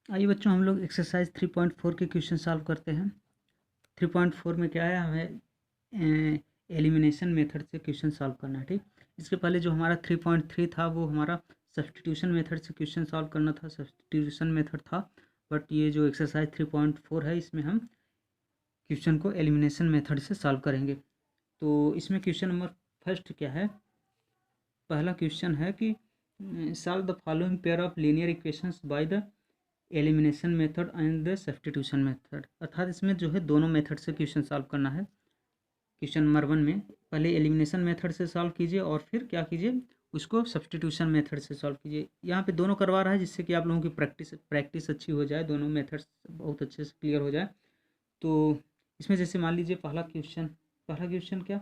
आइए बच्चों, हम लोग एक्सरसाइज 3.4 के क्वेश्चन सॉल्व करते हैं। 3.4 में क्या है, हमें एलिमिनेशन मेथड से क्वेश्चन सॉल्व करना है। ठीक, इसके पहले जो हमारा 3.3 था वो हमारा सब्स्टिट्यूशन मेथड से क्वेश्चन सॉल्व करना था, सब्स्टिट्यूशन मेथड था। बट ये जो एक्सरसाइज 3.4 है इसमें हम क्वेश्चन को एलिमिनेशन मेथड से सॉल्व करेंगे। तो इसमें क्वेश्चन नंबर फर्स्ट क्या है, पहला क्वेश्चन है कि solve the following pair of linear equations bye the elimination method and the substitution method. अर्थात इसमें जो है दोनों मेथड से क्वेश्चन सॉल्व करना है। क्वेश्चन नंबर 1 में पहले एलिमिनेशन मेथड से सॉल्व कीजिए और फिर क्या कीजिए, उसको सब्स्टिट्यूशन मेथड से सॉल्व कीजिए। यहाँ पे दोनों करवा रहा है जिससे कि आप लोगों की प्रैक्टिस अच्छी हो जाए, दोनों मेथड्स बहुत अच्छे से क्लियर हो जाए। तो इसमें जैसे मान लीजिए पहला क्वेश्चन क्या,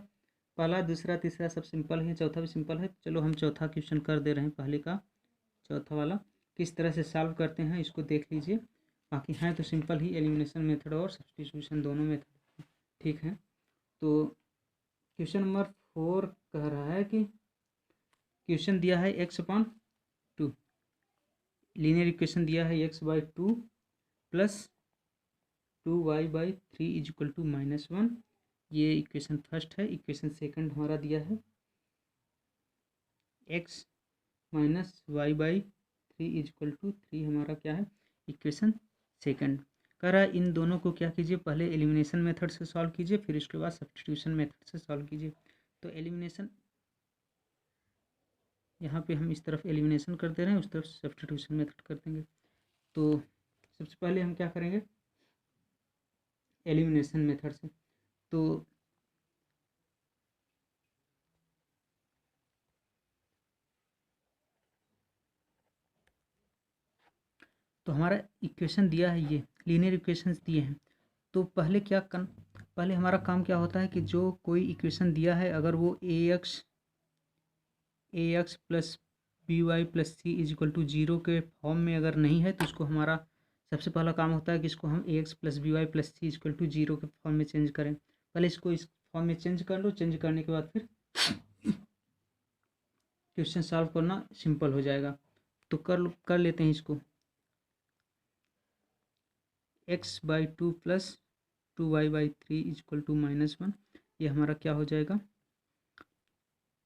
पहला दूसरा तीसरा सब सिंपल है, चौथा भी सिंपल है। चलो हम चौथा क्वेश्चन कर दे रहे हैं। पहले का चौथा वाला किस तरह से सॉल्व करते हैं इसको देख लीजिए। बाकी हैं तो सिंपल ही, एलिमिनेशन मेथड और सब्स्टिट्यूशन दोनों मेथड ठीक है। तो क्वेश्चन नंबर 4 कह रहा है कि क्वेश्चन दिया है x/2, लीनियर इक्वेशन दिया है x/2 प्लस 2y/3 = -1। ये इक्वेशन फर्स्ट है। इक्वेशन सेकंड हमारा दिया है x - y/3 = 3, हमारा क्या है इक्वेशन सेकंड। कह रहा है इन दोनों को क्या कीजिए, पहले एलिमिनेशन मेथड से सॉल्व कीजिए, फिर उसके बाद सब्स्टिट्यूशन मेथड से सॉल्व कीजिए। तो एलिमिनेशन यहाँ पे हम इस तरफ एलिमिनेशन कर दे रहे हैं, उस तरफ सब्स्टिट्यूशन मेथड कर देंगे। तो सबसे पहले हम क्या करेंगे, एलिमिनेशन मेथड से। तो हमारा इक्वेशन दिया है, ये लीनियर इक्वेशंस दिए हैं। तो पहले हमारा काम क्या होता है कि जो कोई इक्वेशन दिया है अगर वो ax प्लस by प्लस सी = 0 के फॉर्म में अगर नहीं है तो उसको हमारा सबसे पहला काम होता है कि इसको हम ax प्लस by प्लस सी = 0 के फॉर्म में चेंज करें। पहले इसको इस फॉर्म में चेंज कर लो, चेंज करने के बाद फिर क्वेश्चन सॉल्व करना सिंपल हो जाएगा। तो कर लेते हैं इसको। x/2 प्लस 2y/3 = -1, ये हमारा क्या हो जाएगा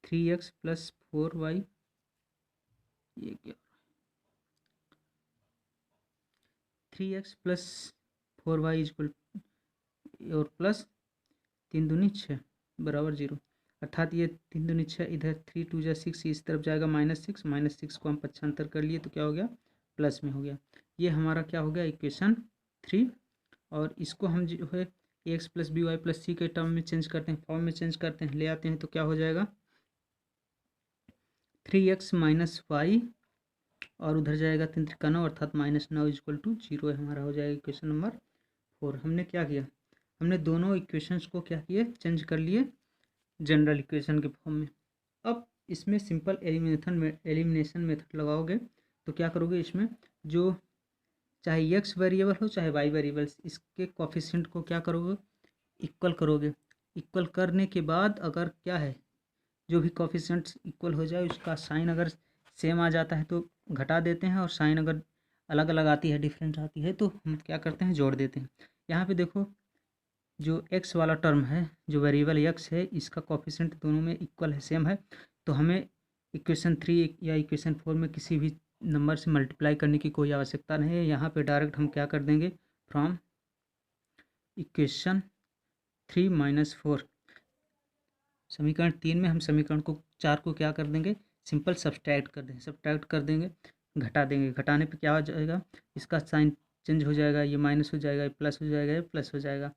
3x प्लस 4y, ये क्या 3x प्लस 4y और प्लस 3 दूनी 6 बराबर 0। अर्थात ये 3 दूनी 6, इधर 3 2 6, इस तरफ जाएगा -6 को हम पक्षांतर कर लिए तो क्या हो गया प्लस में हो गया। ये हमारा क्या हो गया इक्वेशन 3। और इसको हम जो है x plus b y plus c के टर्म में चेंज करते हैं, फॉर्म में चेंज करते हैं, ले आते हैं तो क्या हो जाएगा 3x - y और उधर जाएगा 3 3 9 अर्थात -9 = 0 है, हमारा हो जाएगा इक्वेशन नंबर 4। हमने क्या किया, हमने दोनों इक्वेशंस को क्या किए चेंज कर लिए जनरल इक्वेशन के फॉर्म में। अब इसमें सिंपल एलिमिनेशन मेथड लगाओगे तो क्या करोगे, इसमें जो चाहे x वेरिएबल हो चाहे y वेरिएबल, इसके कोफिशिएंट को क्या करोगे इक्वल करोगे। इक्वल करने के बाद अगर क्या है जो भी कोफिशिएंट्स इक्वल हो जाए उसका साइन अगर सेम आ जाता है तो घटा देते हैं, और साइन अगर अलग अलग आती है डिफरेंट आती है तो हम क्या करते हैं जोड़ देते हैं। यहाँ पे देखो जो x वाला टर्म है, जो वेरिएबल x है, इसका कोफिशिएंट दोनों में इक्वल है, सेम है। तो हमें इक्वेशन 3 या इक्वेशन 4 में किसी भी नंबर से मल्टीप्लाई करने की कोई आवश्यकता नहीं है। यहाँ पे डायरेक्ट हम क्या कर देंगे, फ्रॉम इक्वेशन 3 - 4, समीकरण 3 में हम समीकरण को 4 को क्या कर देंगे सिंपल सब्सट्रैक्ट कर देंगे, घटा देंगे। घटाने पे क्या हो जाएगा, इसका साइन चेंज हो जाएगा, ये माइनस हो जाएगा, ये प्लस हो जाएगा, ये प्लस हो जाएगा।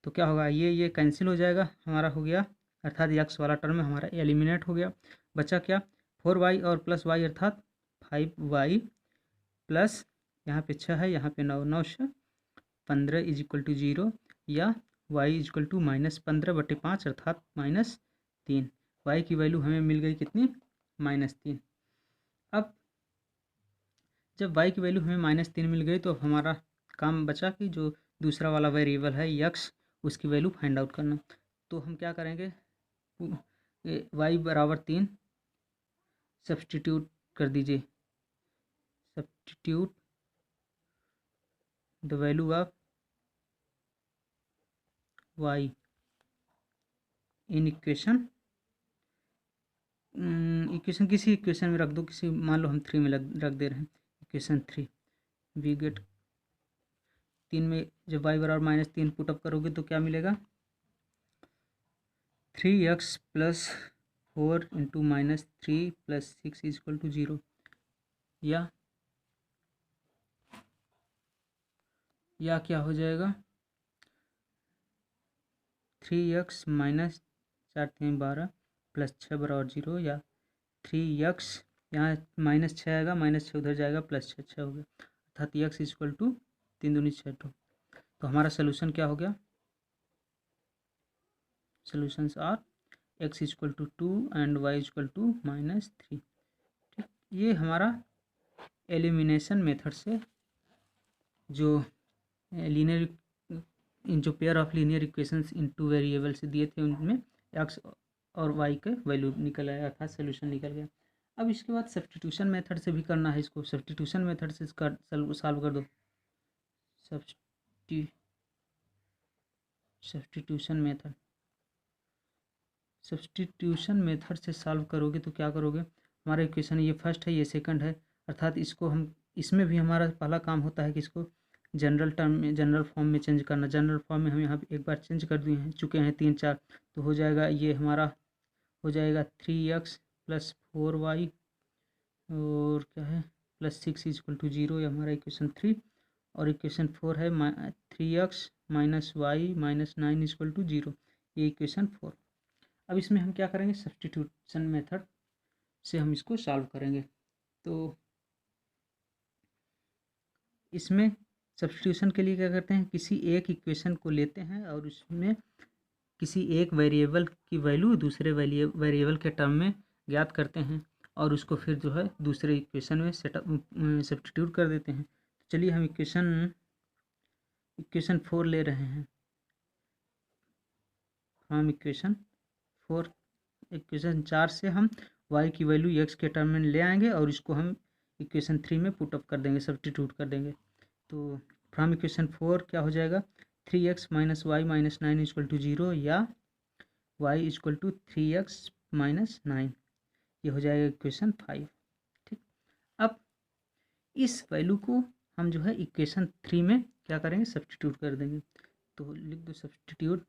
तो क्या होगा, ये कैंसिल हो जाएगा, हमारा हो गया अर्थात एक्स वाला टर्म हमारा एलिमिनेट हो गया। बचा क्या 4y और प्लस वाई अर्थात 5y प्लस यहाँ पे 6 है, यहाँ पे 9 9 6 15 = 0, या y = -15/5 अर्थात -3। y की वैल्यू हमें मिल गई कितनी -3। अब जब y की वैल्यू हमें -3 मिल गई तो हमारा काम बचा कि जो दूसरा वाला वेरिएबल है x, उसकी वैल्यू फाइंड आउट करना। तो हम क्या करेंगे, y = 3 सब्सटीट्यूट कर दीजिए, substitute the value of y in equation, equation किसी इक्वेशन में रख दो, किसी मान लो हम 3 में रख दे रहे हैं, इक्वेशन 3 वी गेट 3 में जब y बराबर -3 पुटअप करोगे तो क्या मिलेगा, 3x + 4 × -3 + 6 = 0, या क्या हो जाएगा 3x - 4 × 12 + 6 = 0, या 3x यहाँ -6 आएगा, -6 उधर जाएगा, +6 6 हो गया, अर्थात x = 3 दूनी 6। तो हमारा सोल्यूशन क्या हो गया, solutions are x = 2 and y = -3। ठीक, ये हमारा एलिमिनेशन मेथड से जो लीनियर जो pair of linear equations in 2 variable से दिए थे उनमें x और y के वैल्यू निकल आया, अर्थात सोल्यूशन निकल गया। अब इसके बाद सब्स्टिट्यूशन मेथड से भी करना है इसको, सब्स्टिट्यूशन मेथड से सॉल्व कर दो। सब्स्टिट्यूशन मेथड से सॉल्व करोगे तो क्या करोगे, हमारा इक्वेशन ये फर्स्ट है, ये सेकंड है, अर्थात इसको हम, इसमें भी हमारा पहला काम होता है कि इसको जनरल टर्म में, जनरल फॉर्म में चेंज करना। जनरल फॉर्म में हम यहाँ पे एक बार चेंज कर दिए हैं, चुके हैं 3 4, तो हो जाएगा, ये हमारा हो जाएगा 3x + 4y और क्या है +6 = 0, ये हमारा इक्वेशन 3। और इक्वेशन 4 है 3x - y - 9 = 0, ये इक्वेशन 4। अब इसमें हम क्या करेंगे, सब्स्टिट्यूशन मेथड से हम इसको सॉल्व करेंगे। तो इसमें सब्स्टिट्यूशन के लिए क्या करते हैं, किसी एक इक्वेशन को लेते हैं और उसमें किसी एक वेरिएबल की वैल्यू दूसरे वेरिएबल के टर्म में ज्ञात करते हैं और उसको फिर जो है दूसरे इक्वेशन में सब्स्टिट्यूट कर देते हैं। तो चलिए हम इक्वेशन 4 ले रहे हैं, हम इक्वेशन 4 से हम y की वैल्यू x के टर्म में ले आएंगे और इसको हम इक्वेशन 3 में पुटअप कर देंगे, सब्स्टिट्यूट कर देंगे। तो फ्रॉम इक्वेशन 4 क्या हो जाएगा, 3x - y - 9 = 0, या y = 3x - 9, ये हो जाएगा इक्वेशन 5। ठीक, अब इस वैल्यू को हम जो है इक्वेशन 3 में क्या करेंगे, सब्स्टिट्यूट कर देंगे। तो लिख दो substitute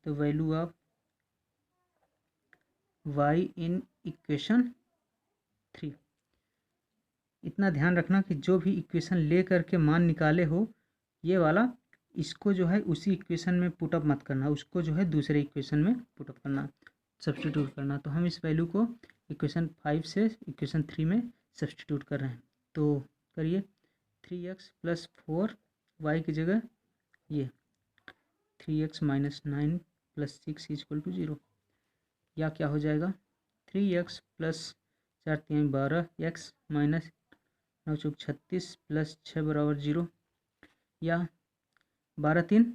the value of y in equation 3। इतना ध्यान रखना कि जो भी इक्वेशन ले करके मान निकाले हो, ये वाला, इसको जो है उसी इक्वेशन में पुटअप मत करना, उसको जो है दूसरे इक्वेशन में पुटअप करना, सब्स्टिट्यूट करना। तो हम इस वैल्यू को इक्वेशन 5 से इक्वेशन 3 में सब्स्टिट्यूट कर रहे हैं। तो करिए, 3x + 4y की जगह ये 3x - 9 + 6 = 0, या क्या हो जाएगा 3x + 4 × 3 = 12, x - 9 × 36 + 6 = 0, या 12 3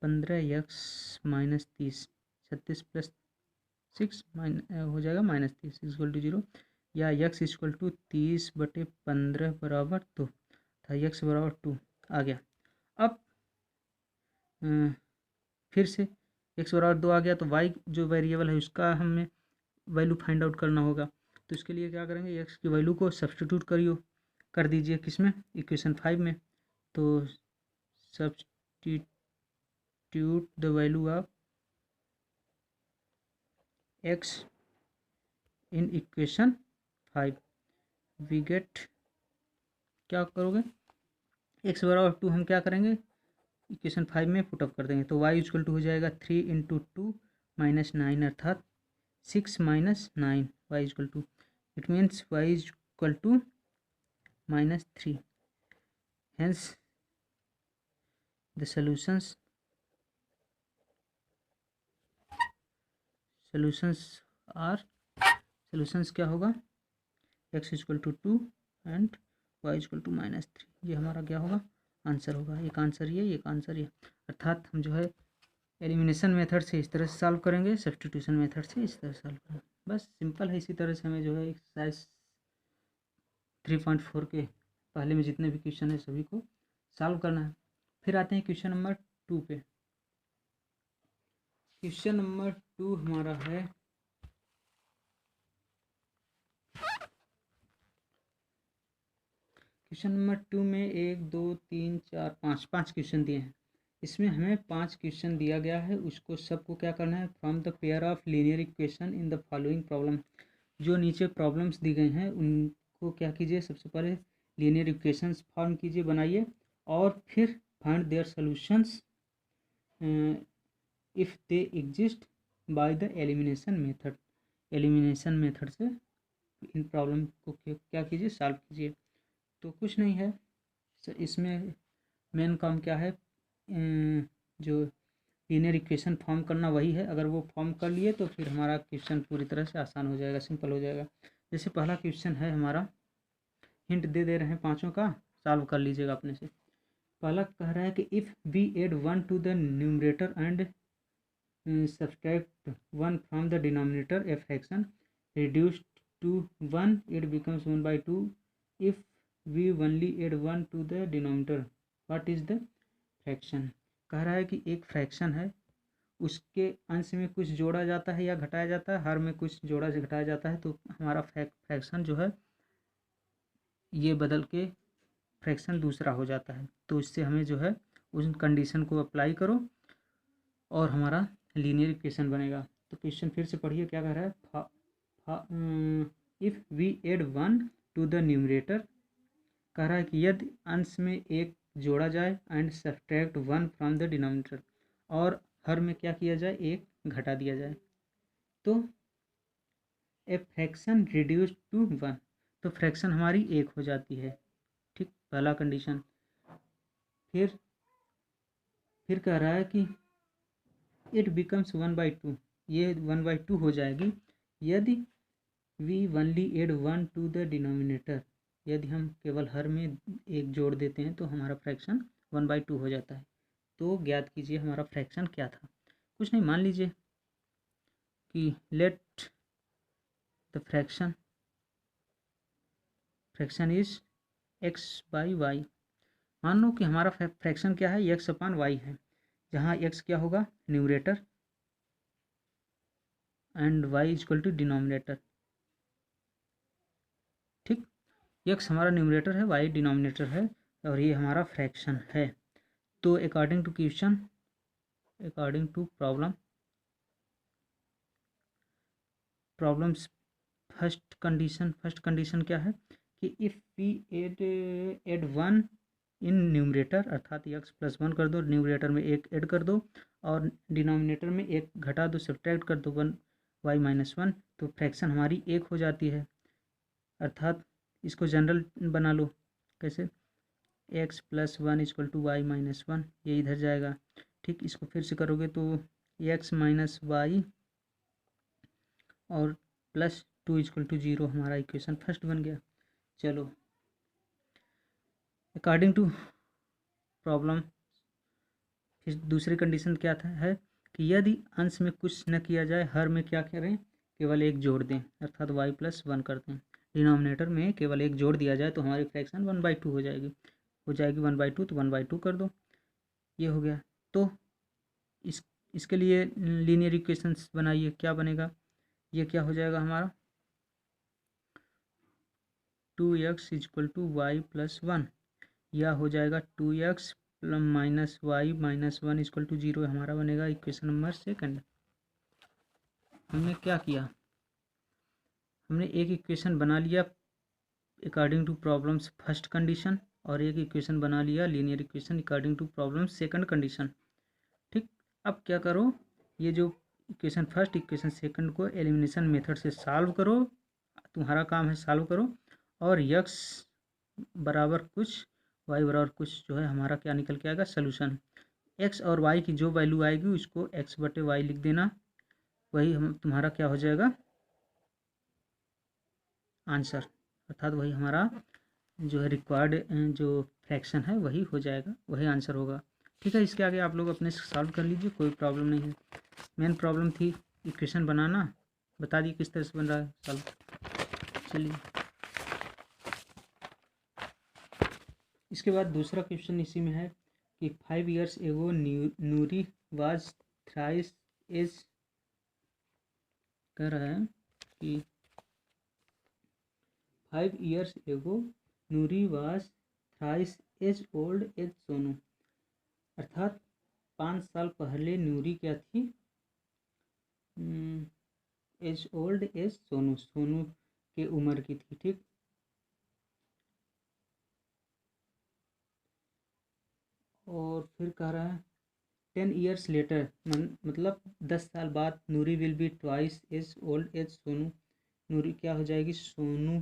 15x - 30, 36 + 6 हो जाएगा -30 = 0, या x = 30/15 = 2, था x = 2 आ गया। अब फिर से x = 2 आ गया, तो y जो वेरिएबल है उसका हमें वैल्यू फाइंड आउट करना होगा। तो इसके लिए क्या करेंगे, x की वैल्यू को सब्स्टिट्यूट कर दीजिए किसमें, इक्वेशन 5 में। तो substitute the value of x in equation 5, we get, क्या करोगे, x = 2 हम क्या करेंगे, इक्वेशन 5 में पुटअप कर देंगे। तो y = हो जाएगा 3 × 2 - 9, अर्थात 6 - 9, y = 2, it means y = -3, hence the solutions क्या होगा, x = 2 एंड y = -3, ये हमारा क्या होगा, आंसर होगा। एक आंसर ये, एक आंसर ये, अर्थात हम जो है एलिमिनेशन मेथड से इस तरह से सॉल्व करेंगे, सब्स्टिट्यूशन मेथड से इस तरह से सॉल्व करेंगे। बस सिंपल है। इसी तरह से हमें जो है एक्सरसाइज 3.4 के पहले में जितने भी क्वेश्चन है सभी को सॉल्व करना है। फिर आते हैं क्वेश्चन नंबर 2 पे। क्वेश्चन नंबर 2 हमारा है क्वेश्चन नंबर 2 में 1 2 3 4 5 क्वेश्चन दिए हैं। इसमें हमें 5 क्वेश्चन दिया गया है, उसको सबको क्या करना है, from the pair of linear equation in the following problem. जो नीचे प्रॉब्लम्स दी गई हैं उनको क्या कीजिए, सबसे पहले लीनियर इक्वेशंस फॉर्म कीजिए, बनाइए, और फिर find their solutions if they exist by the elimination method. Elimination method से इन प्रॉब्लम को क्या कीजिए, सॉल्व कीजिए। तो कुछ नहीं है इसमें, मेन काम क्या है, जो लीनियर इक्वेशन फॉर्म करना वही है। अगर वो फॉर्म कर लिए तो फिर हमारा क्वेश्चन पूरी तरह से आसान हो जाएगा, सिंपल हो जाएगा। जैसे पहला क्वेश्चन है हमारा, हिंट दे रहे हैं पांचों का, सॉल्व कर लीजिएगा अपने से। पहला कह रहा है कि if we add 1 to the numerator and subtract 1 from the denominator, a fraction reduced to 1, it becomes 1 by 2. If we only add 1 to the denominator, what is the fraction? कह रहा है कि एक फ्रैक्शन है, उसके अंश में कुछ जोड़ा जाता है या घटाया जाता है, हर में कुछ जोड़ा से घटाया जाता है, तो हमारा फ्रैक्शन जो है ये बदल के फ्रैक्शन दूसरा हो जाता है। तो इससे हमें जो है उस कंडीशन को अप्लाई करो और हमारा लीनियर इक्वेशन बनेगा। तो क्वेश्चन फिर से पढ़िए, क्या कह रहा है, if we add 1 to the numerator, कह रहा है कि यदि अंश में एक जोड़ा जाए, and subtract 1 from the denominator, और हर में क्या किया जाए, एक घटा दिया जाए, तो ए फ्रैक्शन रिड्यूस टू 1, तो फ्रैक्शन हमारी एक हो जाती है। ठीक, पहला कंडीशन। फिर कह रहा है कि इट बिकम्स 1 by 2, ये 1 by 2 हो जाएगी यदि we only add 1 to the denominator, यदि हम केवल हर में एक जोड़ देते हैं तो हमारा फ्रैक्शन 1 by 2 हो जाता है। तो ज्ञात कीजिए हमारा फ्रैक्शन क्या था। कुछ नहीं, मान लीजिए कि let the fraction is x by y. मान लो कि हमारा फ्रैक्शन क्या है, x अपान वाई है, जहाँ x क्या होगा, numerator, and y equal to denominator. ठीक, x हमारा न्यूमरेटर है, y डिनोमिनेटर है, और ये हमारा फ्रैक्शन है। तो according to question, according to problems, first condition क्या है कि if we add 1 in numerator, अर्थात x प्लस 1 कर दो, न्यूमरेटर में एक ऐड कर दो, और डिनोमिनेटर में एक घटा दो, सब्ट्रैक्ट कर दो 1 y माइनस 1, तो फ्रैक्शन हमारी एक हो जाती है। अर्थात इसको जनरल बना लो, कैसे, x plus 1 equal to y minus 1, ये इधर जाएगा। ठीक, इसको फिर से करोगे तो x माइनस वाई और प्लस 2 इक्वल टू 0, हमारा इक्वेशन फर्स्ट बन गया। चलो, अकॉर्डिंग टू प्रॉब्लम, फिर दूसरी कंडीशन क्या था, है कि यदि अंश में कुछ न किया जाए, हर में क्या करें, केवल एक जोड़ दें, अर्थात y प्लस 1 कर दें, डिनोमिनेटर में केवल एक जोड़ दिया जाए, तो हमारी फ्रैक्शन 1 by 2 हो जाएगी 1 by 2, तो 1 by 2 कर दो, ये हो गया। तो इसके लिए लीनियर इक्वेशंस बनाइए, क्या बनेगा, ये क्या हो जाएगा हमारा, 2x equal to Y plus 1, या हो जाएगा 2x minus y minus 1 equal to 0, हमारा बनेगा इक्वेशन नंबर सेकंड। हमने क्या किया, हमने एक इक्वेशन बना लिया according to problems first condition, और एक इक्वेशन बना लिया linear equation according to problem second condition. ठीक, अब क्या करो, ये जो इक्वेशन फर्स्ट, इक्वेशन सेकंड को एलिमिनेशन मेथड से सॉल्व करो, तुम्हारा काम है सॉल्व करो, और x बराबर कुछ, y बराबर कुछ, जो है हमारा क्या निकल के आएगा, सोल्यूशन। x और y की जो वैल्यू आएगी उसको x बटे वाई लिख देना, वही हम तुम्हारा क्या हो जाएगा, आंसर, अर्थात वही हमारा जो है रिक्वायर्ड जो फ्रैक्शन है वही हो जाएगा, वही आंसर होगा। ठीक है, इसके आगे आप लोग अपने सॉल्व कर लीजिए, कोई प्रॉब्लम नहीं है। मेन प्रॉब्लम थी इक्वेशन बनाना, बता दिए किस तरह से बन रहा है सॉल्व। चलिए इसके बाद दूसरा क्वेश्चन इसी में है कि 5 years ago Noori was thrice as, कह रहा है कि 5 years ago Noori was thrice as old as Sonu, अर्थात 5 साल पहले नूरी क्या थी, as old as Sonu, Sonu के उम्र की थी। ठीक, और फिर कह रहा है 10 years लेटर, मतलब 10 साल बाद Noori will be twice as old as Sonu, Noori क्या हो जाएगी, सोनू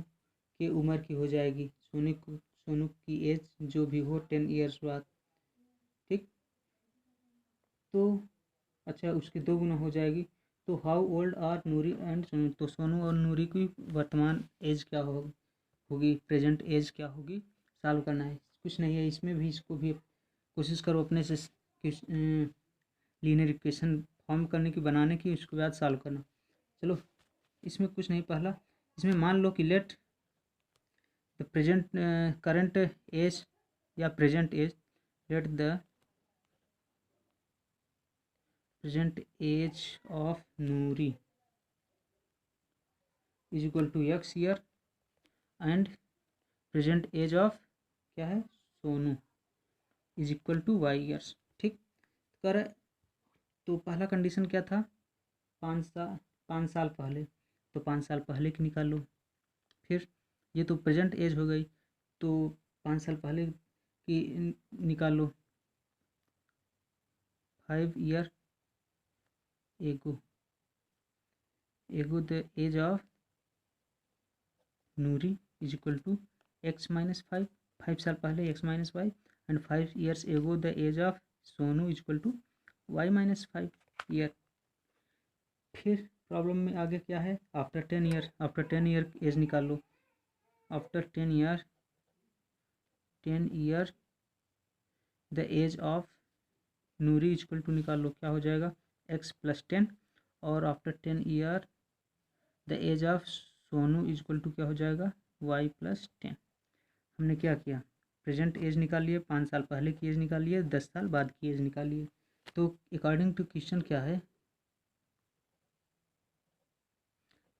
के उम्र की हो जाएगी, सोनू की एज जो भी हो 10 years बाद। ठीक, तो अच्छा उसकी 2 गुना हो जाएगी, तो how old are Noori and Sonu, तो सोनू और नूरी की वर्तमान एज क्या होगी, प्रेजेंट एज क्या होगी, सॉल्व करना है। कुछ नहीं है इसमें भी, इसको भी कोशिश करो अपने से लीनियर इक्वेशन फॉर्म करने की, बनाने की, उसके बाद सॉल्व करना। चलो इसमें कुछ नहीं, पहला इसमें मान लो कि let the present current age या present age, let the present age of Noori is equal to x year and present age of क्या है Sonu is equal to y years. ठीक, कर तो पहला कंडीशन क्या था, 5 साल पहले, तो 5 साल पहले की निकाल लो। फिर ये तो प्रेजेंट एज हो गई, तो 5 साल पहले की निकाल लो, 5 year ago the age of Noori is equal to x-5, 5 साल पहले x-y, and 5 years ago the age of Sonu is equal to y-5 year. फिर प्रॉब्लम में आगे क्या है, आफ्टर 10 ईयर एज निकाल लो, after 10 year the age of Noori is equal to निकाल लो, क्या हो जाएगा x + 10, और after 10 year the age of Sonu is equal to क्या हो जाएगा y + 10। हमने क्या किया, प्रेजेंट एज निकाल लिए, 5 साल पहले की एज निकाल लिए, 10 साल बाद की एज निकाल लिए। तो अकॉर्डिंग टू क्वेश्चन क्या है,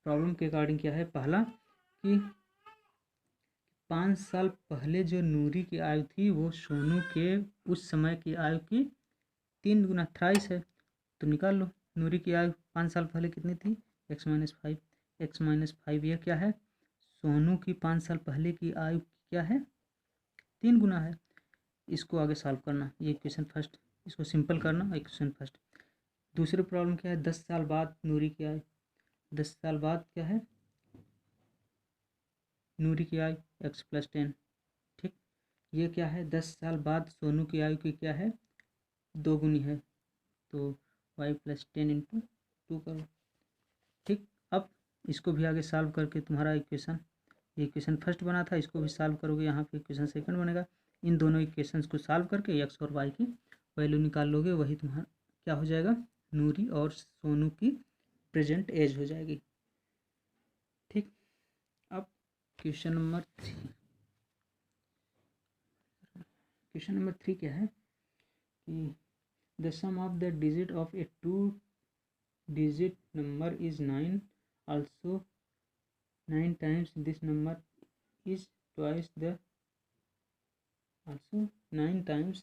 प्रॉब्लम के अकॉर्डिंग क्या है, पहला कि 5 साल पहले जो नूरी की आयु थी वो सोनू के उस समय की आयु की 3 गुना थ्राइस है। तो निकाल लो नूरी की आयु 5 साल पहले कितनी थी, x-5, x-5 ये क्या है, सोनू की 5 साल पहले की आयु क्या है 3 गुना है। इसको आगे सॉल्व करना, ये इक्वेशन फर्स्ट, इसको सिंपल करना, इक्वेशन फर्स्ट। दूसरी प्रॉब्लम क्या है, 10 साल बाद नूरी की आयु, 10 साल बाद क्या है नूरी की आयु x + 10। ठीक, ये क्या है 10 साल बाद सोनू की आयु की क्या है 2 गुनी है, तो y + 10 × 2 करो। ठीक, अब इसको भी आगे सॉल्व करके तुम्हारा इक्वेशन, ये इक्वेशन फर्स्ट बना था, इसको भी सॉल्व करोगे, यहाँ पे इक्वेशन सेकंड बनेगा। इन दोनों इक्वेशंस को सॉल्व करके x और y की वैल्यू निकाल लोगे, वही तुम्हारा क्या हो जाएगा, नूरी और सोनू की प्रेजेंट एज हो जाएगी। ठीक, अब क्वेश्चन नंबर 3 क्या है कि the sum of the digit of a 2-digit number is 9, also 9 times this number is twice the also 9 times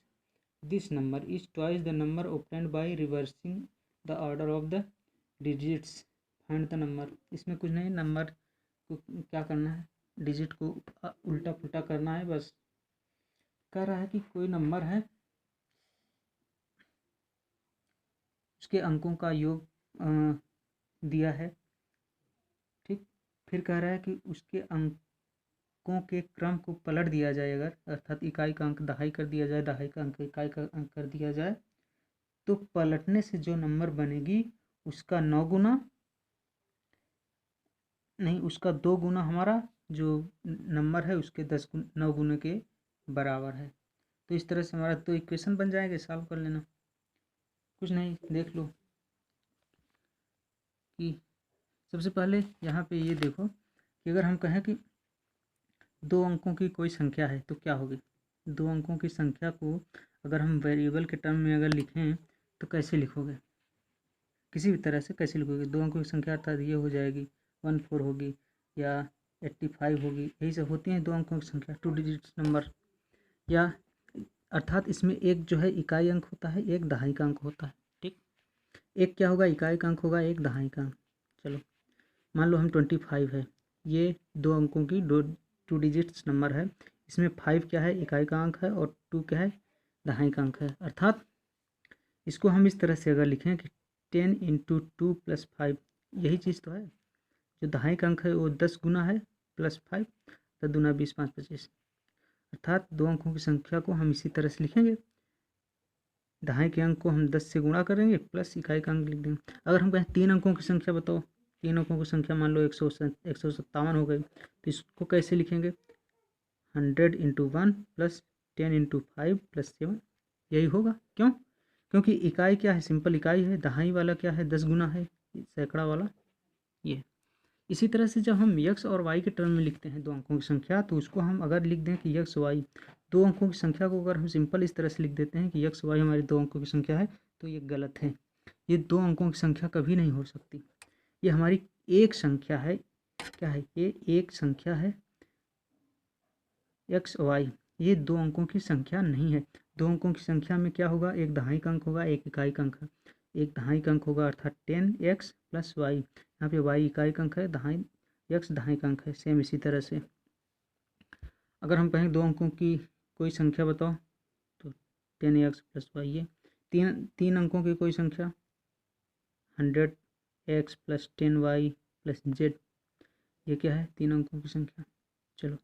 this number is twice the number obtained by reversing the order of the digits, find the number। इसमें कुछ नहीं, number को क्या करना है, digit को उल्टा पुल्टा करना है बस। कह रहा है कि कोई नंबर है, उसके अंकों का योग दिया है। ठीक, फिर कह रहा है कि उसके अंकों के क्रम को पलट दिया जाए, अगर अर्थात इकाई का अंक दहाई कर दिया जाए, दहाई का अंक इकाई का अंक कर दिया जाए, तो पलटने से जो नंबर बनेगी उसका 9 गुना नहीं, उसका 2 गुना हमारा जो नंबर है उसके 9 गुने के बराबर है। तो इस तरह से हमारा तो इक्वेशन बन जाएंगे, सॉल्व कर लेना। कुछ नहीं, देख लो कि सबसे पहले यहाँ पे ये देखो कि अगर हम कहें कि 2 अंकों की कोई संख्या है तो क्या होगी। 2 अंकों की संख्या को अगर हम वेरिएबल के टर्म में अगर लिखें तो कैसे लिखोगे, किसी भी तरह से कैसे लिखोगे। 2 अंकों की संख्या अर्थात ये हो जाएगी 14 होगी या 85 होगी, यही सब होती हैं 2 अंकों की संख्या, 2 डिजिट्स नंबर। या अर्थात इसमें एक जो है इकाई अंक होता है, एक दहाई का अंक होता है। ठीक, एक क्या होगा, इकाई का अंक होगा, एक दहाई का अंक। चलो मान लो हम 25 है, ये 2 अंकों की 2 डिजिट्स नंबर है। इसमें 5 क्या है, इकाई का अंक है, और 2 क्या है, दहाई का अंक है। अर्थात इसको हम इस तरह से अगर लिखें कि 10 × 2 + 5, यही चीज़ तो है। जो दहाई का अंक है वो 10 गुना है +5, 10 दूना 20, 5 25। अर्थात 2 अंकों की संख्या को हम इसी तरह से लिखेंगे, दहाई के अंक को हम 10 से गुणा करेंगे प्लस इकाई का अंक लिख देंगे। अगर हम कहें 3 अंकों की संख्या बताओ, 3 अंकों की संख्या मान लो 157 हो गई, तो इसको कैसे लिखेंगे, 100 × 1 + 10 × 5 + 7, यही होगा। क्यों, क्योंकि इकाई क्या है, सिंपल इकाई है, दहाई वाला क्या है 10 गुना है, सैकड़ा वाला ये। इसी तरह से जब हम x और y के टर्म में लिखते हैं 2 अंकों की संख्या, तो उसको हम अगर लिख दें कि x y, 2 अंकों की संख्या को अगर हम सिंपल इस तरह से लिख देते हैं कि x y हमारी 2 अंकों की संख्या है, तो ये गलत है। ये 2 अंकों की संख्या कभी नहीं हो सकती। ये हमारी एक संख्या है, क्या है, ये एक संख्या है x y, ये 2 अंकों की संख्या नहीं है। 2 अंकों की संख्या में क्या होगा, एक दहाई का अंक होगा, एक इकाई का अंक है। एक दहाई का अंक होगा अर्थात 10x + y, यहाँ पे y इकाई का अंक है, दहाई x दहाई का अंक है। सेम इसी तरह से अगर हम कहें 2 अंकों की कोई संख्या बताओ, तो 10x + y, ये तीन अंकों की कोई संख्या 100x + 10y + z, ये क्या है, 3 अंकों की संख्या। चलो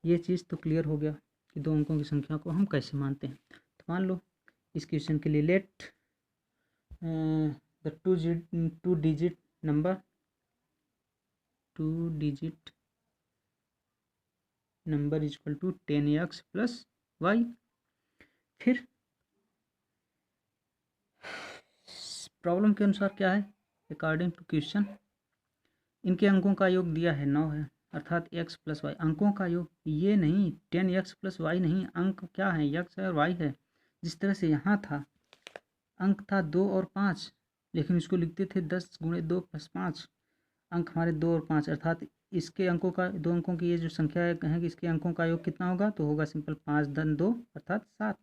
ये चीज़ तो क्लियर हो गया कि 2 अंकों की संख्या को हम कैसे मानते हैं। तो मान लो इस क्वेश्चन के लिए let the 2 digit number 2 digit number equal to 10x + y। फिर प्रॉब्लम के अनुसार क्या है, अकॉर्डिंग टू क्वेश्चन इनके अंकों का योग दिया है 9 है, अर्थात x + y, अंकों का योग, ये नहीं 10x + y नहीं, अंक क्या है, x है और y है। जिस तरह से यहाँ था अंक था 2 और 5, लेकिन इसको लिखते थे 10 × 2 + 5, अंक हमारे 2 और 5, अर्थात इसके अंकों का, 2 अंकों की ये जो संख्या है कहें कि इसके अंकों का योग कितना होगा, तो होगा सिंपल 5 × 2 अर्थात 7।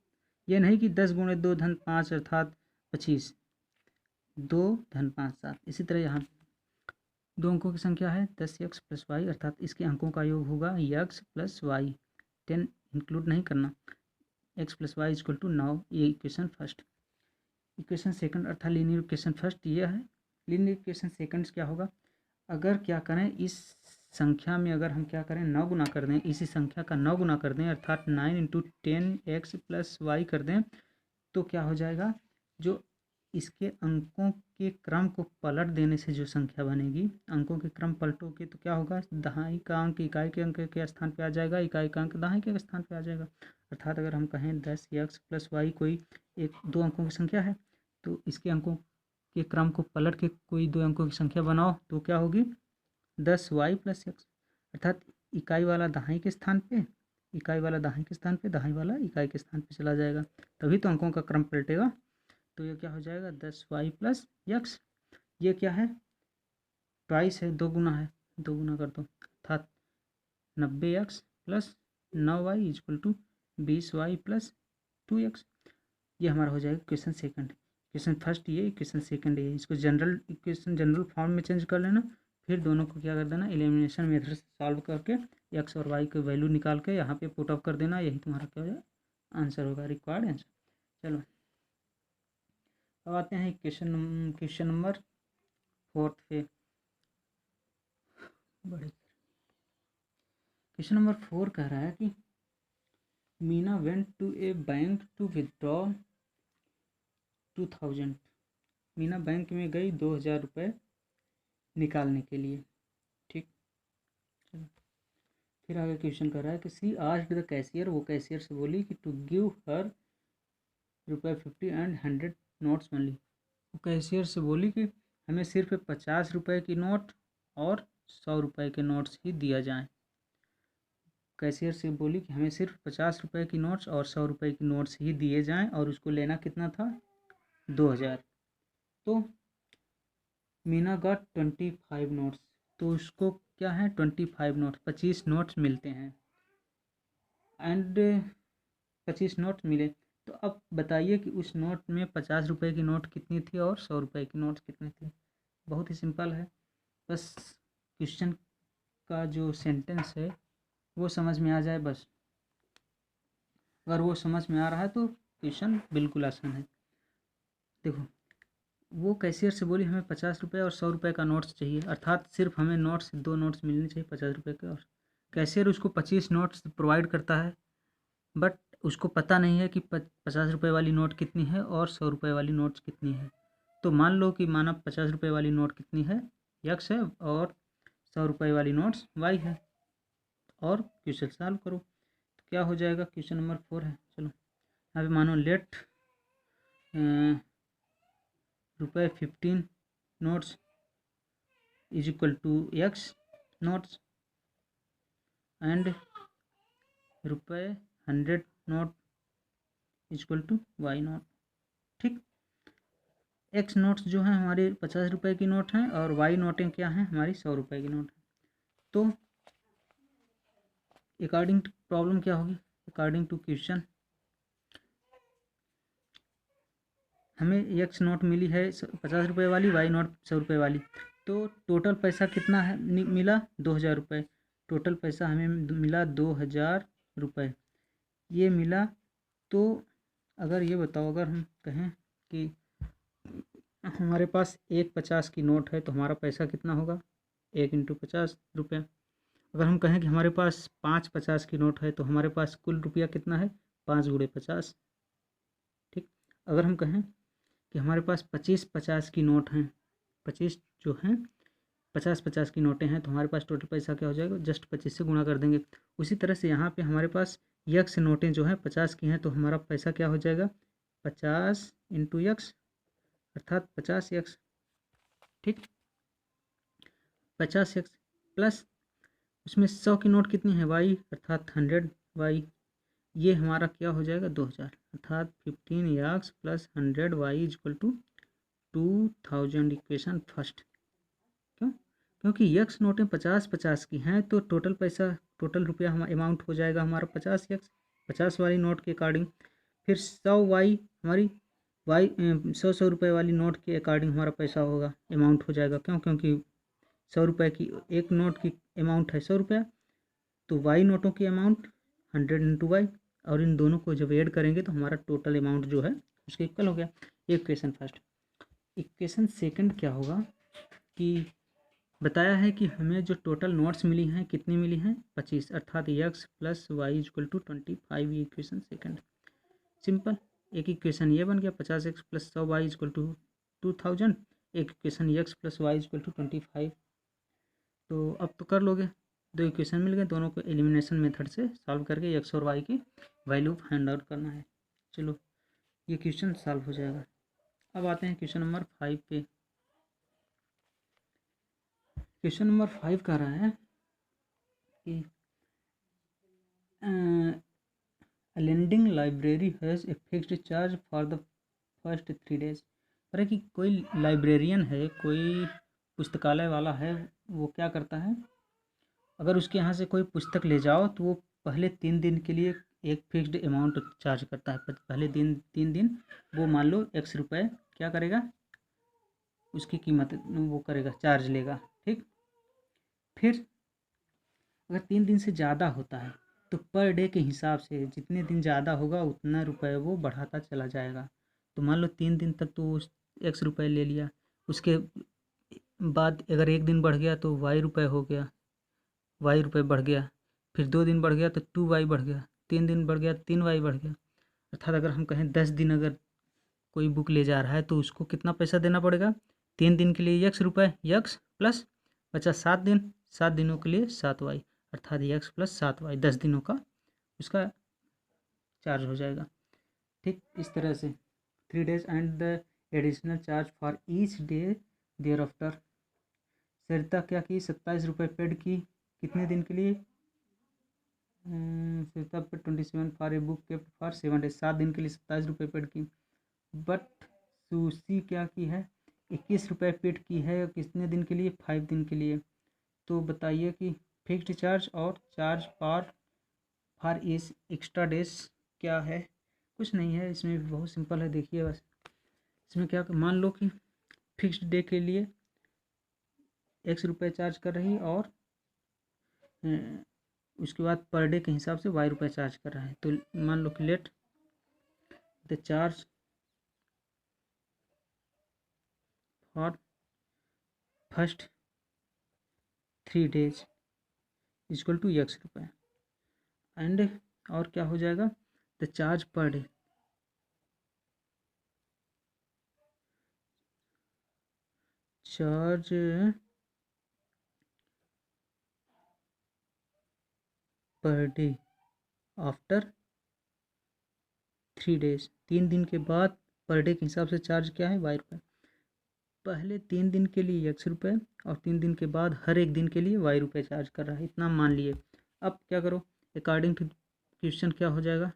ये नहीं कि 10 × 2 + 5 अर्थात 25, 2 × 5 7। इसी तरह यहाँ 2 अंकों की संख्या है 10x + y, अर्थात इसके अंकों का योग होगा x + y, 10 इंक्लूड नहीं करना, x + y = 9। ये इक्वेशन फर्स्ट। इक्वेशन सेकंड अर्थात लीनियर इक्वेशन फर्स्ट ये है। लीनियर इक्वेशन सेकंड क्या होगा, अगर क्या करें इस संख्या में, अगर हम क्या करें 9 गुना कर दें, इसी संख्या का 9 गुना कर दें, अर्थात 9 × 10x + y कर दें, तो क्या हो जाएगा, जो इसके अंकों के क्रम को पलट देने से जो संख्या बनेगी, अंकों के क्रम पलटोगे तो क्या होगा, दहाई का अंक इकाई के अंक के स्थान पे आ जाएगा, इकाई का अंक दहाई के स्थान पे आ जाएगा। अर्थात अगर हम कहें 10x + y कोई 2 अंकों की संख्या है, तो इसके अंकों के क्रम को पलट के कोई 2 अंकों की संख्या बनाओ तो क्या होगी, 10y + x, अर्थात इकाई वाला दहाई के स्थान पे, इकाई वाला दहाई के स्थान पे, दहाई वाला इकाई के स्थान पे चला जाएगा, तभी तो अंकों का क्रम पलटेगा। तो ये क्या हो जाएगा, 10y + x, ये क्या है, ट्वाइस है, 2 गुना है, 2 गुना कर दो, अर्थात 90x + 9y = 20y + 2x। ये हमारा हो जाएगा क्वेश्चन सेकंड। क्वेश्चन फर्स्ट ये, क्वेश्चन सेकंड ये, इसको जनरल इक्वेशन जनरल फॉर्म में चेंज कर लेना, फिर दोनों को क्या कर देना, एलिमिनेशन मेथड से सॉल्व करके x और y की वैल्यू निकाल के यहाँ पे पुट अप कर देना, यही तुम्हारा क्या हो जाएगा, आंसर होगा, रिक्वायर्ड आंसर। चलो अब आते हैं क्वेश्चन नंबर 4 पे। बड़े क्वेश्चन नंबर 4 कह रहा है कि Meena went to a bank to withdraw 2000, Meena bank में गई 2000 रुपये निकालने के लिए। ठीक, चलो फिर आगे क्वेश्चन कर रहा है कि सी आस्क्ड द कैशियर, वो कैशियर से बोली कि to give her ₹50 and 100 notes only. वो कैशियर से बोली कि हमें सिर्फ 50 रुपये की नोट और 100 रुपये के नोट्स ही दिया जाए। कैशियर से बोली कि हमें सिर्फ 50 रुपये की नोट्स और 100 रुपये की नोट्स ही दिए जाएं और उसको लेना कितना था 2000। तो मीना गॉट 25 नोट्स, तो उसको क्या है 25 नोट्स 25 नोट्स मिलते हैं एंड 25 नोट मिले। तो अब बताइए कि उस नोट में 50 रुपये की नोट कितनी थी और 100 रुपये की नोट कितनी थी। बहुत ही सिंपल है, बस क्वेश्चन का जो सेंटेंस है वो समझ में आ जाए बस। अगर वो समझ में आ रहा है तो क्वेश्चन बिल्कुल आसान है। देखो वो कैशियर से बोली हमें 50 रुपये और 100 रुपये का नोट्स चाहिए, अर्थात सिर्फ हमें नोट्स 2 नोट्स मिलने चाहिए 50 रुपये के, और कैशियर उसको 25 नोट्स प्रोवाइड करता है, बट उसको पता नहीं है कि 50 रुपये वाली नोट कितनी है और 100 रुपये वाली नोट्स कितनी है। तो मान लो कि माना 50 रुपये वाली नोट कितनी है x है और 100 रुपये वाली नोट्स y है, और क्वेश्चन सॉल्व करो। तो क्या हो जाएगा, क्वेश्चन नंबर 4 है। चलो यहाँ पे मानो लेट रुपये 15 notes is equal to x notes and रुपये 100 note is equal to y note. ठीक, x नोट्स जो है हमारी 50 रुपये की नोट हैं और y नोटें क्या हैं हमारी 100 रुपये की नोट है। तो अकॉर्डिंग टू प्रॉब्लम क्या होगी, अकॉर्डिंग टू क्वेश्चन हमें x नोट मिली है 50 रुपये वाली, y नोट 100 रुपये वाली, तो टोटल पैसा कितना है मिला 2000 रुपये। टोटल पैसा हमें मिला 2000 रुपये ये मिला। तो अगर ये बताओ, अगर हम कहें कि हमारे पास एक 50 की नोट है तो हमारा पैसा कितना होगा 1 × 50 रुपया। अगर हम कहें कि हमारे पास 5 50 की नोट है तो हमारे पास कुल रुपया कितना है 5 × 50। ठीक, अगर हम कहें कि हमारे पास 25 50 की नोट हैं, 25 जो हैं 50 50 की नोटें हैं, तो हमारे पास टोटल पैसा क्या हो जाएगा, जस्ट 25 से गुणा कर देंगे। उसी तरह से यहाँ पे हमारे पास x नोटें जो हैं 50 की हैं, तो हमारा पैसा क्या हो जाएगा 50 × x अर्थात 50x। ठीक, 50x प्लस उसमें 100 की नोट कितनी है y अर्थात 100y, ये हमारा क्या हो जाएगा 2000 अर्थात 15x plus 100y is equal to 2000। Equation first. क्यों, क्योंकि x नोटें 50 50 की हैं तो टोटल पैसा टोटल रुपया हमारा अमाउंट हो जाएगा हमारा 50x 50 वाली नोट के अकॉर्डिंग। फिर 100y हमारी y 100 रुपये वाली नोट के अकॉर्डिंग हमारा पैसा होगा अमाउंट हो जाएगा। क्यों, क्योंकि 100 रुपये की एक नोट की अमाउंट है 100 रुपया, तो y नोटों की अमाउंट 100 × y, और इन दोनों को जब ऐड करेंगे तो हमारा टोटल अमाउंट जो है उसके इक्वल हो गया। ये इक्वेशन फर्स्ट। इक्वेशन सेकंड क्या होगा कि बताया है कि हमें जो टोटल नोट्स मिली हैं कितनी मिली हैं 25 अर्थात x plus y equal to 25। ये इक्वेशन सेकंड सिंपल। एक इक्वेशन ये बन गया 50x plus 100y equal to 2000। एक equation x plus y equal to 25। तो अब तो कर लोगे, दो इक्वेशन मिल गए, दोनों को एलिमिनेशन मेथड से सॉल्व करके x और y की वैल्यू फाइंड आउट करना है। चलो ये क्वेश्चन सॉल्व हो जाएगा। अब आते हैं क्वेश्चन नंबर 5 पे। क्वेश्चन नंबर 5 कह रहा है कि lending library has a fixed charge for the first 3 days। पर कि कोई लाइब्रेरियन है, कोई पुस्तकालय वाला है, वो क्या करता है, अगर उसके यहाँ से कोई पुस्तक ले जाओ तो वो पहले 3 दिन के लिए एक फिक्स्ड अमाउंट चार्ज करता है। पहले 3 दिन वो मान लो x रुपये क्या करेगा उसकी कीमत वो करेगा, चार्ज लेगा। ठीक, फिर अगर 3 दिन से ज़्यादा होता है तो पर डे के हिसाब से जितने दिन ज़्यादा होगा उतना रुपये वो बढ़ाता चला जाएगा। तो मान लो 3 दिन तक तो x रुपये ले लिया, उसके बाद अगर एक दिन बढ़ गया तो y रुपये हो गया, y रुपये बढ़ गया, फिर 2 दिन बढ़ गया तो 2y बढ़ गया, 3 दिन बढ़ गया 3y बढ़ गया। अर्थात अगर हम कहें 10 दिन अगर कोई बुक ले जा रहा है तो उसको कितना पैसा देना पड़ेगा, 3 दिन के लिए x रुपये x प्लस बचा 7 दिन, 7 दिनों के लिए 7y अर्थात x प्लस 7y 10 दिनों का उसका चार्ज हो जाएगा। ठीक, इस तरह से 3 days and the additional charge for each day there after Sarita क्या की, 27 रुपये पेड की, कितने दिन के लिए, सरिता पे 27 for a book kept for 7 days, 7 दिन के लिए 27 रुपये पेड की। बट सुशी क्या की है, 21 रुपये पेड की है, कितने दिन के लिए, 5 दिन के लिए। तो बताइए कि फिक्स्ड चार्ज और चार्ज फॉर इस एक्स्ट्रा डेज क्या है। कुछ नहीं है, इसमें भी बहुत सिंपल है। देखिए बस इसमें क्या, मान लो कि फिक्स्ड डे के लिए x रुपये चार्ज कर रही और उसके बाद पर डे के हिसाब से y रुपये चार्ज कर रहा है। तो मान लो कि let the charge for first 3 days equal to x रुपये एंड, और क्या हो जाएगा, the charge per day, charge per day after 3 days, 3 दिन के बाद पर डे के हिसाब से चार्ज क्या है, y रुपये। पहले 3 दिन के लिए x रुपये और 3 दिन के बाद हर एक दिन के लिए y रुपये चार्ज कर रहा है, इतना मान लिए। अब क्या करो, अकॉर्डिंग टू क्वेश्चन क्या हो जाएगा,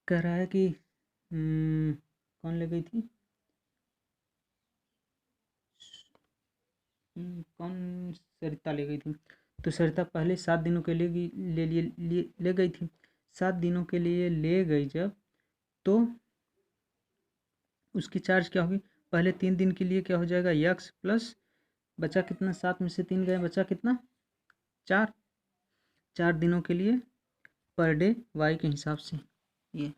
कह रहा है कि कौन ले गई थी, कौन, सरिता ले गई थी। तो सरिता पहले 7 दिनों के लिए ले गई थी, 7 दिनों के लिए ले गई जब, तो उसकी चार्ज क्या होगी, पहले 3 दिन के लिए क्या हो जाएगा, यक्स प्लस बचा कितना, 7 में से 3 गए, बचा कितना, 4, 4 दिनों के लिए पर डे वाई के हिसाब से, ये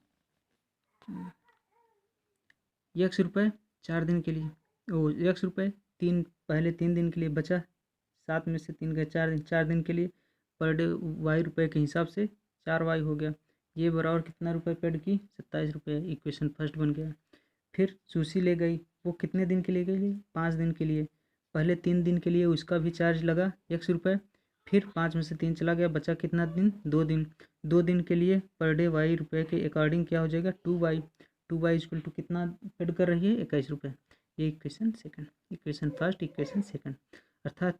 यक्स रुपये 4 दिन के लिए, ओ यक्स रुपये पहले 3 दिन के लिए बचा, 7 में से 3 गए, 4 दिन के लिए पर डे वाई रुपये के हिसाब से 4 वाई हो गया। ये बराबर कितना रुपये पेड की, 27 रुपये, इक्वेशन फर्स्ट बन गया। फिर सुशी ले गई, वो कितने दिन के लिए गई, 5 दिन के लिए, पहले 3 दिन के लिए उसका भी चार्ज लगा x रुपये, फिर 5 में से 3 चला गया, बचा कितना दिन, 2 दिन, 2 दिन के लिए पर डे y रुपये के अकॉर्डिंग क्या हो जाएगा, 2y इक्वल टू कितना पेड कर रही है, 21 रुपये। ये equation second, equation first, equation second, अर्थात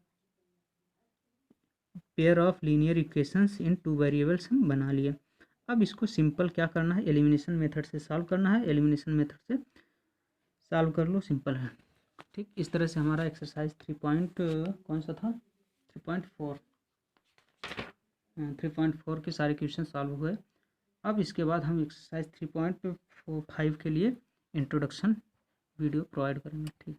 pair of linear equations in 2 variables हम बना लिए। अब इसको सिंपल क्या करना है, एलिमिनेशन मेथड से सॉल्व करना है, एलिमिनेशन मेथड से सॉल्व कर लो, सिंपल है। ठीक, इस तरह से हमारा एक्सरसाइज 3 पॉइंट कौन सा था, 3.4 के सारे क्वेश्चन सॉल्व हुए। अब इसके बाद हम एक्सरसाइज 3.5 के लिए इंट्रोडक्शन वीडियो प्रोवाइड करेंगे। ठीक।